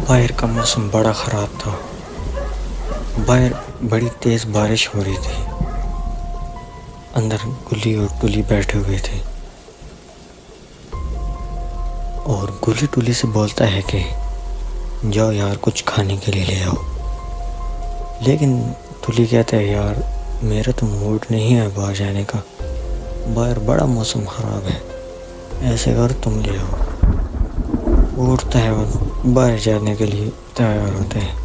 बाहर का मौसम बड़ा ख़राब था। बाहर बड़ी तेज़ बारिश हो रही थी। अंदर गुल्ली और टुली बैठे हुए थे और गुल्ली टुली से बोलता है कि जाओ यार कुछ खाने के लिए ले आओ। लेकिन टुली कहता है यार मेरा तो मूड नहीं है बाहर जाने का, बाहर बड़ा मौसम ख़राब है, ऐसे कर तुम ले आओ। वो उठता है और बाहर जाने के लिए तैयार होते हैं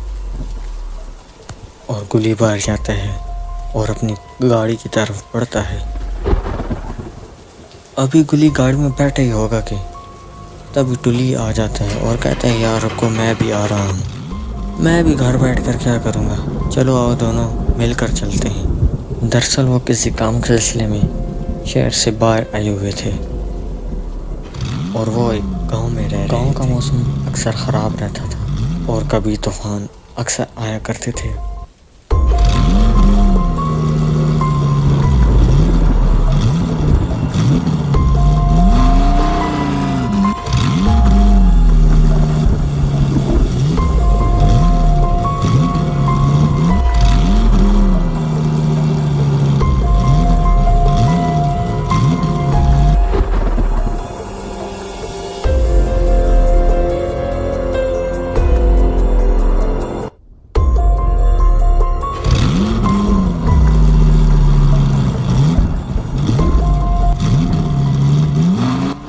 और गुल्ली बाहर जाता है और अपनी गाड़ी की तरफ बढ़ता है। अभी गुल्ली गाड़ी में बैठा ही होगा कि तभी टुली आ जाता है और कहता है यार रुको मैं भी आ रहा हूँ, मैं भी घर बैठकर क्या करूँगा, चलो आओ दोनों मिलकर चलते हैं। दरअसल वो किसी काम के सिलसिले में शहर से बाहर आए हुए थे और वो एक गांव में रह रहे थे। गांव का मौसम अक्सर ख़राब रहता था और कभी तूफ़ान अक्सर आया करते थे।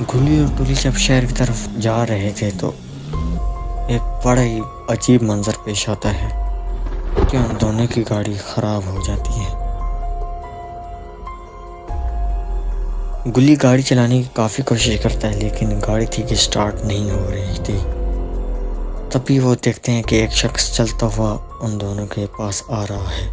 गुल्ली और टुली जब शहर की तरफ जा रहे थे तो एक बड़ा ही अजीब मंजर पेश आता है कि उन दोनों की गाड़ी ख़राब हो जाती है। गुल्ली गाड़ी चलाने की काफ़ी कोशिश करता है लेकिन गाड़ी ठीक स्टार्ट नहीं हो रही थी। तभी वो देखते हैं कि एक शख्स चलता हुआ उन दोनों के पास आ रहा है।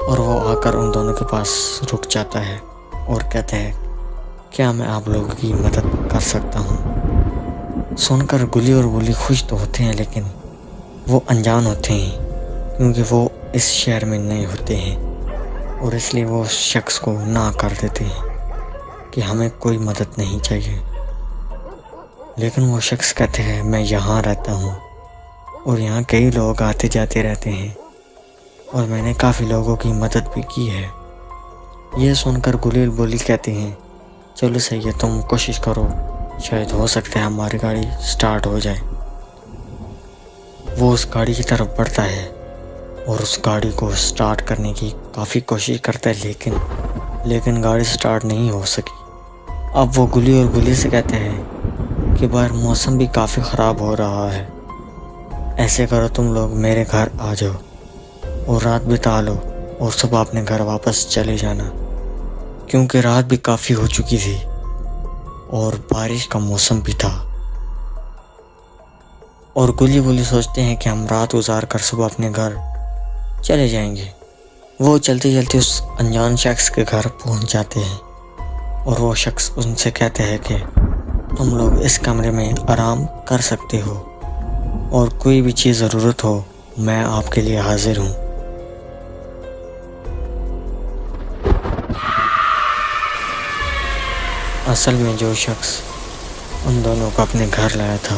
और वो आकर उन दोनों के पास रुक जाता है और कहता है क्या मैं आप लोगों की मदद कर सकता हूँ। सुनकर गुल्ली और गुल्ली खुश तो होते हैं लेकिन वो अनजान होते हैं क्योंकि वो इस शहर में नए होते हैं और इसलिए वो उस शख्स को ना कर देते हैं कि हमें कोई मदद नहीं चाहिए। लेकिन वो शख्स कहते हैं मैं यहाँ रहता हूँ और यहाँ कई लोग आते जाते रहते हैं और मैंने काफ़ी लोगों की मदद भी की है। ये सुनकर गुल्ली और गुल्ली कहते हैं चलो सही है तुम कोशिश करो, शायद हो सकता है हमारी गाड़ी स्टार्ट हो जाए। वो उस गाड़ी की तरफ बढ़ता है और उस गाड़ी को स्टार्ट करने की काफ़ी कोशिश करता है लेकिन गाड़ी स्टार्ट नहीं हो सकी। अब वो गुल्ली और गुल्ली से कहते हैं कि बाहर मौसम भी काफ़ी ख़राब हो रहा है, ऐसे करो तुम लोग मेरे घर आ जाओ और रात बिता लो और सुबह अपने घर वापस चले जाना, क्योंकि रात भी काफ़ी हो चुकी थी और बारिश का मौसम भी था। और गुल्ली गुल्ली सोचते हैं कि हम रात गुजार कर सुबह अपने घर चले जाएंगे। वो चलते चलते उस अनजान शख्स के घर पहुंच जाते हैं और वो शख्स उनसे कहते हैं कि तुम लोग इस कमरे में आराम कर सकते हो और कोई भी चीज़ ज़रूरत हो मैं आपके लिए हाजिर हूँ। असल में जो शख्स उन दोनों को अपने घर लाया था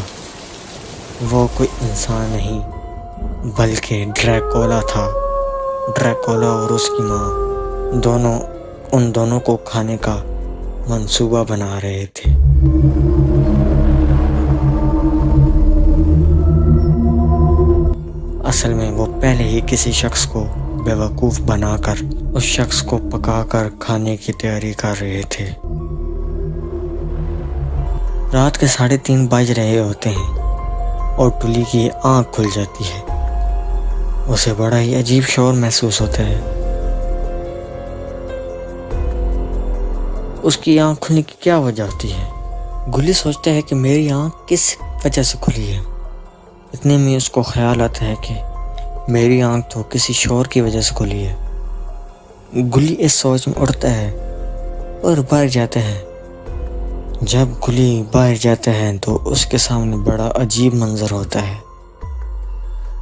वो कोई इंसान नहीं बल्कि ड्रैकुला था। ड्रैकुला और उसकी माँ दोनों उन दोनों को खाने का मंसूबा बना रहे थे। असल में वो पहले ही किसी शख्स को बेवकूफ़ बनाकर उस शख्स को पकाकर खाने की तैयारी कर रहे थे। रात के 3:30 बज रहे होते हैं और टुली की आँख खुल जाती है। उसे बड़ा ही अजीब शौर महसूस होता है। उसकी आँख खुलने की क्या वजह होती है? गुल्ली सोचता है कि मेरी आँख किस वजह से खुली है। इतने में उसको ख्याल आता है कि मेरी आँख तो किसी शौर की वजह से खुली है। गुल्ली इस सोच में उड़ता है और बाहर जाता है। जब गुल्ली बाहर जाता है तो उसके सामने बड़ा अजीब मंजर होता है।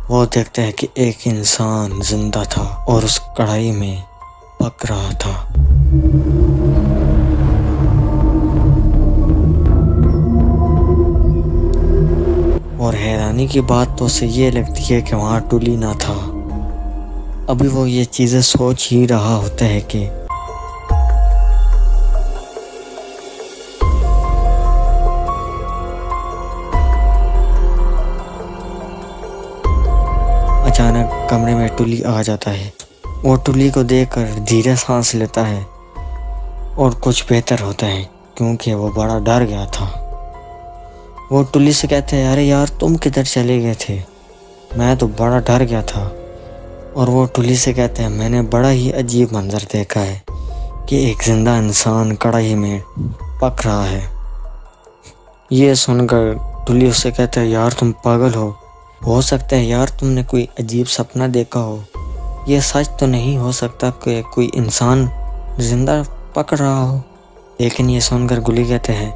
वो देखता है कि एक इंसान जिंदा था और उस कढ़ाई में पक रहा था। और हैरानी की बात तो उसे ये लगती है कि वहाँ टुली ना था। अभी वो ये चीज़ें सोच ही रहा होता है कि अचानक कमरे में टुली आ जाता है। वो टुली को देखकर धीरे सांस लेता है और कुछ बेहतर होता है क्योंकि वो बड़ा डर गया था। वो टुली से कहते हैं, अरे यार तुम किधर चले गए थे, मैं तो बड़ा डर गया था। और वो टुली से कहते हैं, मैंने बड़ा ही अजीब मंजर देखा है कि एक जिंदा इंसान कढ़ाई में पक रहा है। ये सुनकर टुली उससे कहता है, यार तुम पागल हो सकता है यार तुमने कोई अजीब सपना देखा हो, ये सच तो नहीं हो सकता कि कोई इंसान जिंदा पक रहा हो। लेकिन ये सुनकर गुली कहते हैं,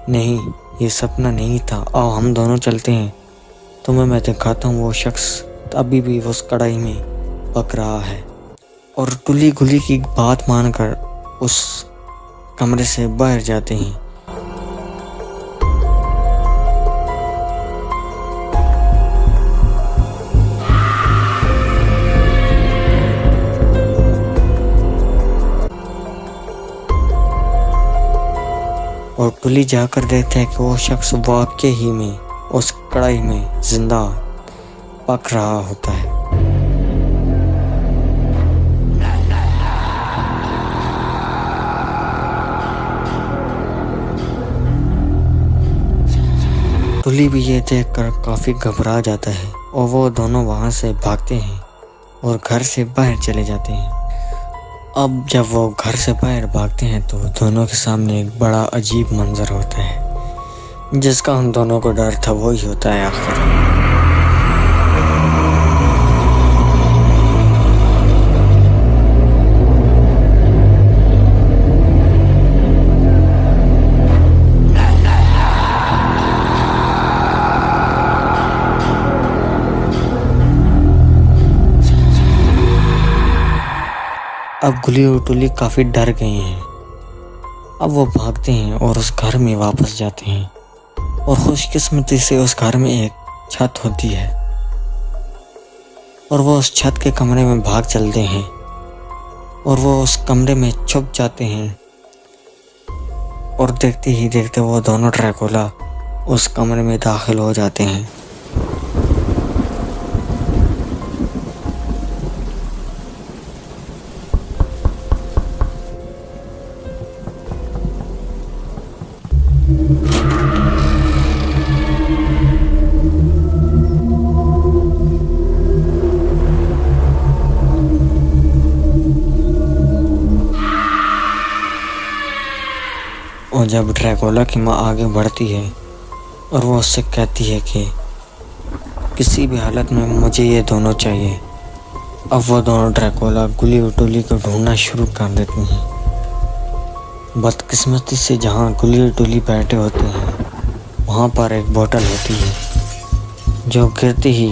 नहीं ये सपना नहीं था, आओ हम दोनों चलते हैं, तुम्हें मैं दिखाता हूँ वो शख्स अभी भी उस कढ़ाई में पक रहा है। और टुली गुली की बात मानकर उस कमरे से बाहर जाते हैं। और टुली जाकर देखते हैं कि वो शख्स वाकई ही में उस कढ़ाई में जिंदा पक रहा होता है। टुली भी ये देखकर काफ़ी घबरा जाता है और वो दोनों वहाँ से भागते हैं और घर से बाहर चले जाते हैं। अब जब वो घर से बाहर भागते हैं तो दोनों के सामने एक बड़ा अजीब मंजर होता है, जिसका उन दोनों को डर था वही होता है आखिर। अब गुली और टुली काफ़ी डर गए हैं। अब वो भागते हैं और उस घर में वापस जाते हैं और खुशकिस्मती से उस घर में एक छत होती है और वो उस छत के कमरे में भाग चलते हैं और वो उस कमरे में छुप जाते हैं और देखते ही देखते वो दोनों ड्रैकुला उस कमरे में दाखिल हो जाते हैं। और जब ड्रैकुला की माँ आगे बढ़ती है और वो उससे कहती है कि किसी भी हालत में मुझे ये दोनों चाहिए। अब वो दोनों ड्रैकुला गुली और टुली को ढूंढना शुरू कर देती हैं। बदकिस्मती से जहाँ गुली और टुली बैठे होते हैं वहाँ पर एक बोतल होती है जो गिरते ही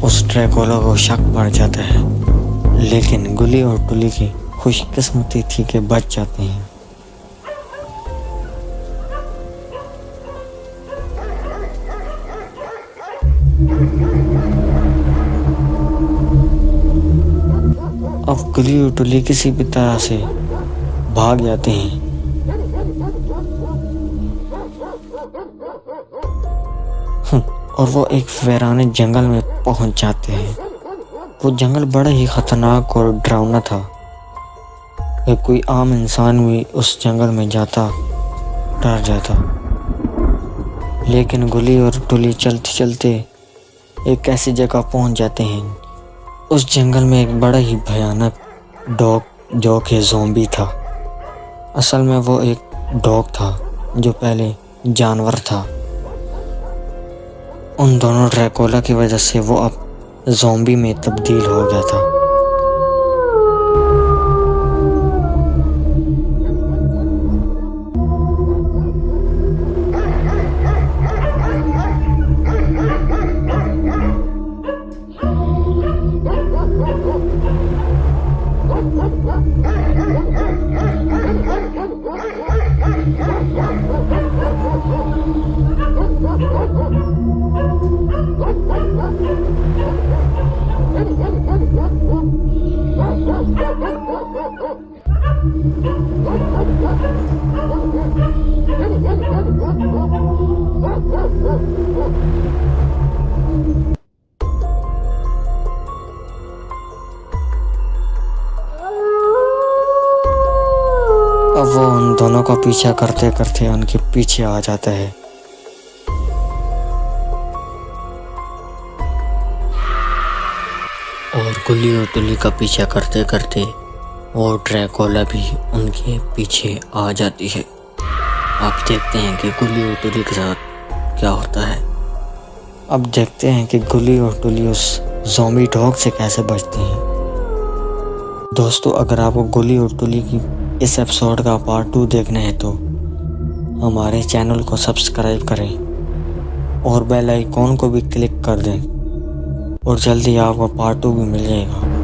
उस ड्रैकुला को शक पड़ जाता है, लेकिन गुली और टुली की खुशकिस्मती थी कि बच जाते हैं। अब गुली और टुली किसी भी तरह से भाग जाते हैं। और वो एक वीराने जंगल में पहुंच जाते हैं। वो जंगल बड़ा ही खतरनाक और डरावना था। कोई आम इंसान भी उस जंगल में जाता डर जाता। लेकिन गुली और टुली चलते चलते एक ऐसी जगह पहुंच जाते हैं। उस जंगल में एक बड़ा ही भयानक डॉग जो कि ज़ॉम्बी था। असल में वो एक डॉग था जो पहले जानवर था। उन दोनों ड्रैकुला की वजह से वो अब ज़ॉम्बी में तब्दील हो गया था। दोनों का पीछा करते करते उनके पीछे आ जाता है। और गुल्ली और टुल्ली का पीछा करते करते और ड्रैकुला भी उनके पीछे आ जाती है। आप देखते हैं कि गुल्ली और टुल्ली के साथ क्या होता है। अब देखते हैं कि गुल्ली और टुल्ली उस ज़ॉम्बी डॉग से कैसे बचती हैं। दोस्तों, अगर आपको गुल्ली और टुल्ली की इस एपिसोड का पार्ट 2 देखना है तो हमारे चैनल को सब्सक्राइब करें और बेल आइकॉन को भी क्लिक कर दें और जल्दी आपको पार्ट 2 भी मिल जाएगा।